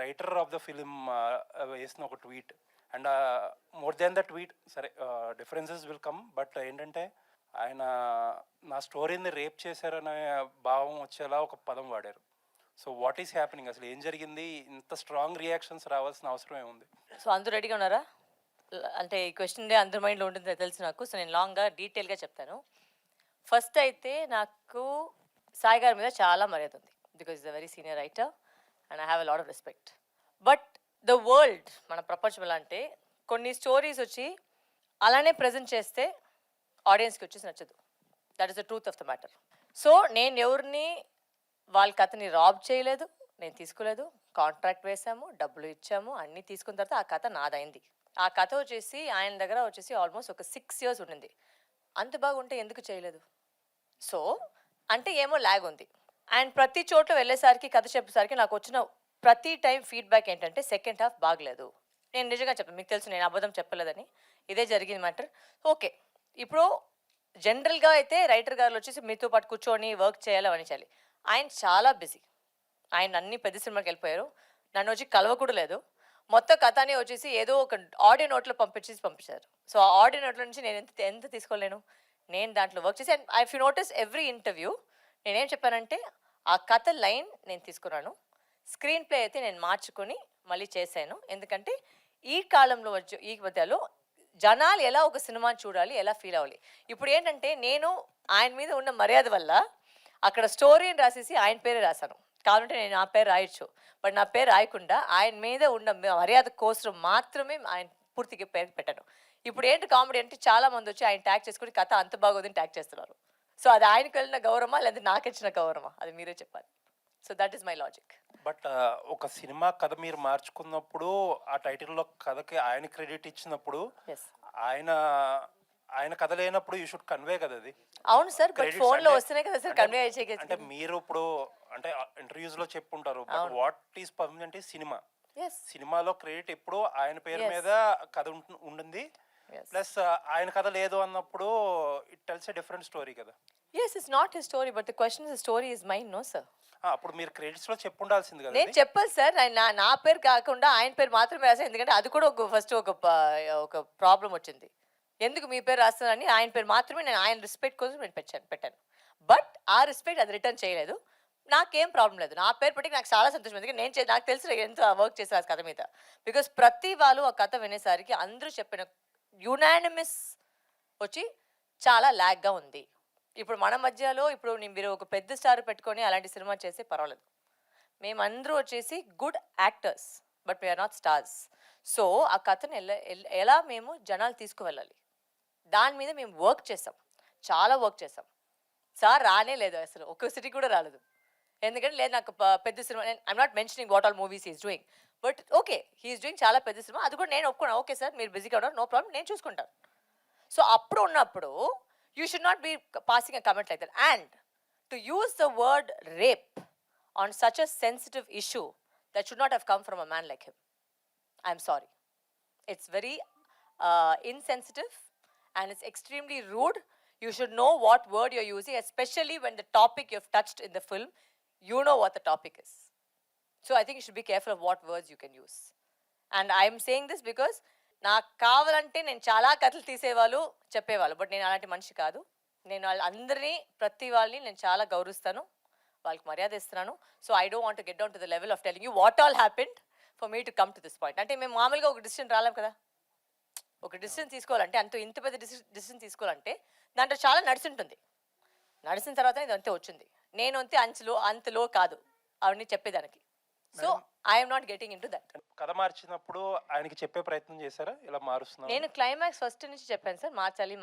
Writer of the film వేసిన ఒక tweet. And more than the tweet, సరే differences will come, but ఏంటంటే ఆయన నా స్టోరీని రేప్ చేశారనే భావం వచ్చేలా ఒక పదం వాడారు. సో వాట్ ఈస్ హ్యాపెనింగ్, అసలు ఏం జరిగింది? ఇంత స్ట్రాంగ్ రియాక్షన్స్ రావాల్సిన అవసరం ఏముంది? సో అందరూ రెడీగా ఉన్నారా? అంటే ఈ క్వశ్చన్ అందరి మైండ్లో ఉంటుంది తెలుసు నాకు. సో నేను లాంగ్గా డీటెయిల్గా చెప్తాను. ఫస్ట్ అయితే నాకు సాయి గారి మీద చాలా మర్యాద ఉంది, because is a very senior writer and I have a lot of respect. But the world, మన ప్రపంచం ఎలా అంటే కొన్ని స్టోరీస్ వచ్చి అలానే ప్రజెంట్ చేస్తే ఆడియన్స్కి వచ్చేసి నచ్చదు. That is the truth of the matter. So నేను ఎవరిని వాళ్ళ కథని రాబ్ చేయలేదు, నేను తీసుకోలేదు. కాంట్రాక్ట్ వేసాము, డబ్బులు ఇచ్చాము, అన్నీ తీసుకున్న తర్వాత ఆ కథ నాదైంది. ఆ కథ వచ్చేసి ఆయన దగ్గర వచ్చేసి ఆల్మోస్ట్ ఒక 6 years ఉండింది. అంత బాగుంటే ఎందుకు చేయలేదు? సో అంటే ఏమో ల్యాగ్ ఉంది. అండ్ ప్రతి చోట్ల వెళ్ళేసరికి కథ చెప్పేసరికి నాకు వచ్చిన ప్రతి టైం ఫీడ్బ్యాక్ ఏంటంటే సెకండ్ హాఫ్ బాగలేదు. నేను నిజంగా చెప్పాను, మీకు తెలుసు నేను అబద్ధం చెప్పలేదని. ఇదే జరిగింది మ్యాటర్. ఓకే, ఇప్పుడు జనరల్గా అయితే రైటర్ గారు వచ్చేసి మీతో పాటు కూర్చొని వర్క్ చేయాలి, అవన్నీ చేయాలి. ఆయన చాలా బిజీ, ఆయన అన్ని పెద్ద సినిమాకి వెళ్ళిపోయారు. నన్ను వచ్చి కలవకూడా లేదు. మొత్తం కథని వచ్చేసి ఏదో ఒక ఆడియో నోట్లో పంపించారు. సో ఆ ఆడియో నోట్ల నుంచి నేను ఎంత తీసుకోలేను. నేను దాంట్లో వర్క్ చేసి, and if you notice every interview నేనేం చెప్పానంటే ఆ కథ లైన్ నేను తీసుకున్నాను, స్క్రీన్ ప్లే అయితే నేను మార్చుకొని మళ్ళీ చేశాను. ఎందుకంటే ఈ కాలంలో వచ్చే ఈ మధ్యలో జనాలు ఎలా ఒక సినిమాని చూడాలి, ఎలా ఫీల్ అవ్వాలి. ఇప్పుడు ఏంటంటే నేను ఆయన మీద ఉన్న మర్యాద వల్ల అక్కడ స్టోరీని రాసేసి ఆయన పేరే రాశాను. కావాలంటే నేను నా పేరు రాయొచ్చు, బట్ నా పేరు రాయకుండా ఆయన మీద ఉన్న మర్యాద కోసం మాత్రమే ఆయన పూర్తిగా పేరు పెట్టాను. ఇప్పుడు ఏంటి కామెడీ అంటే చాలా మంది వచ్చి ఆయన ట్యాగ్ చేసుకుని కథ అంత బాగోదని ట్యాగ్ చేస్తున్నారు. సో అది ఆయనకు వెళ్ళిన గౌరవమా లేదా నాకు ఇచ్చిన గౌరవమా, అది మీరే చెప్పాలి. So that is my logic. But ఒక సినిమా కథ మీరు మార్చుకున్నప్పుడు ఆ టైటిల్లో కథకి ఆయన క్రెడిట్ ఇచ్చినప్పుడు ఆయన కథ లేనప్పుడు యూ షుడ్ కన్వే కదా అది. అవును సార్, బట్ ఫోన్ లో వస్తేనే కదా సార్ కన్వే అయ్యేది. అంటే మీరు ఇప్పుడు అంటే ఇంటర్వ్యూస్ లో చెప్పుంటారు, but what is permanent is cinema. సినిమాలో క్రెడిట్ ఎప్పుడు ఆయన పేరు మీద కథ ఉంటుంది, ప్లస్ ఆయన కథ లేదు అన్నప్పుడు it tells a different story కదా. yes it's not his story, but the question is the story is mine, no sir. అప్పుడు మీరు క్రెడిట్స్ లో చెప్పుండాల్సింది కదా. నేను చెప్పాలి సార్, నా పేరు కాకుండా ఆయన పేరు మాత్రమే రాశాను. ఎందుకంటే అది కూడా ఫస్ట్ ఒక ప్రాబ్లం వచ్చింది. ఎందుకు మీ పేరు రాస్తానని ఆయన పేరు మాత్రమే నేను ఆయన రెస్పెక్ట్ కోసం నేను పెట్టాను. బట్ ఆ రెస్పెక్ట్ అది రిటర్న్ చేయలేదు. నాకేం ప్రాబ్లం లేదు, నా పేరు పెట్టి నాకు చాలా సంతోషం. ఎందుకంటే నాకు తెలుసు ఎంత వర్క్ చేశారు ఆ కథ మీద. బికాస్ ప్రతి వాళ్ళు ఆ కథ వినేసరికి అందరూ చెప్పిన యునానిమస్ వచ్చి చాలా ల్యాగ్గా ఉంది. ఇప్పుడు మన మధ్యలో ఇప్పుడు మీరు ఒక పెద్ద స్టార్ పెట్టుకొని అలాంటి సినిమా చేస్తే పర్వాలేదు. మేమందరూ వచ్చేసి good actors, but we are not stars. So ఆ కథను ఎలా మేము జనాలు తీసుకువెళ్ళాలి, దాని మీద మేము వర్క్ చేసాం, చాలా వర్క్ చేసాం. సార్ రానే లేదు, అసలు ఒక్క సిటీ కూడా రాలేదు. ఎందుకంటే లేదు నాకు పెద్ద cinema, I'm not mentioning what all movies is doing, but okay he's doing చాలా పెద్ద సినిమా, అది కూడా నేను ఒప్పుకున్నాను. ఓకే సార్ మీరు బిజీగా ఉన్నారు, నో ప్రాబ్లం, నేను చూసుకుంటాను. సో అప్పుడు ఉన్నప్పుడు you should not be passing a comment like that. And to use the word rape on such a sensitive issue, that should not have come from a man like him. I'm sorry. It's very insensitive and it's extremely rude. You should know what word you're using, especially when the topic you've touched in the film, you know what the topic is. So I think you should be careful of what words you can use. And I'm saying this because నాకు కావాలంటే నేను చాలా కథలు తీసేవాళ్ళు చెప్పేవాళ్ళు, but నేను అలాంటి మనిషి కాదు. నేను వాళ్ళందరినీ ప్రతి వాళ్ళని నేను చాలా గౌరవిస్తాను, వాళ్ళకి మర్యాద ఇస్తున్నాను. So I don't want to get down to the level of telling you what all happened for me to come to this point. అంటే మేము మామూలుగా ఒక డిసిషన్ రాలేం కదా. ఒక డిసిషన్ తీసుకోవాలంటే ఇంత పెద్ద డిసిషన్ తీసుకోవాలంటే దాంట్లో చాలా నడిచింటుంది. నడిచిన తర్వాత ఇది అంతే వచ్చింది. నేను అంతలో కాదు అవన్నీ చెప్పేదానికి. So I'm not getting in to that. కథ మార్చినప్పుడు ఆయనకి చెప్పే ప్రయత్నం చేశారా ఇలా మారుస్తున్నా? నేను క్లైమాక్స్ ఫస్ట్ నుంచి చెప్పాను సార్, మార్చాలి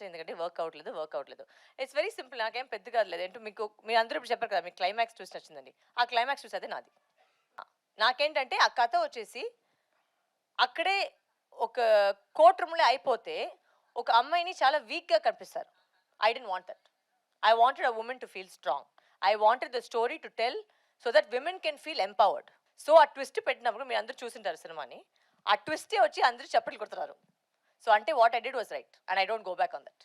ఎందుకంటే వర్క్ అవట్లేదు. ఇట్స్ వెరీ సింపుల్, నాకేం పెద్దగా లేదు. ఏంటో మీరు అందరూ ఇప్పుడు చెప్పారు కదా మీకు క్లైమాక్స్ చూసి నచ్చిందండి. ఆ క్లైమాక్స్ చూసి అదే నాది. నాకేంటంటే ఆ కథ వచ్చేసి అక్కడే ఒక కోర్ట్ రూమ్లో అయిపోతే ఒక అమ్మాయిని చాలా వీక్గా కనిపిస్తారు. I don't want that. I wanted a women to feel strong. I wanted the story to tell so that women can feel empowered. So ఆ ట్విస్ట్ పెట్టినప్పుడు మీరు అందరూ చూసింటారు సినిమాని, ఆ ట్విస్టే వచ్చి అందరూ చప్పట్లు కొడుతున్నారు. సో అంటే what I did was right and I don't go back on that.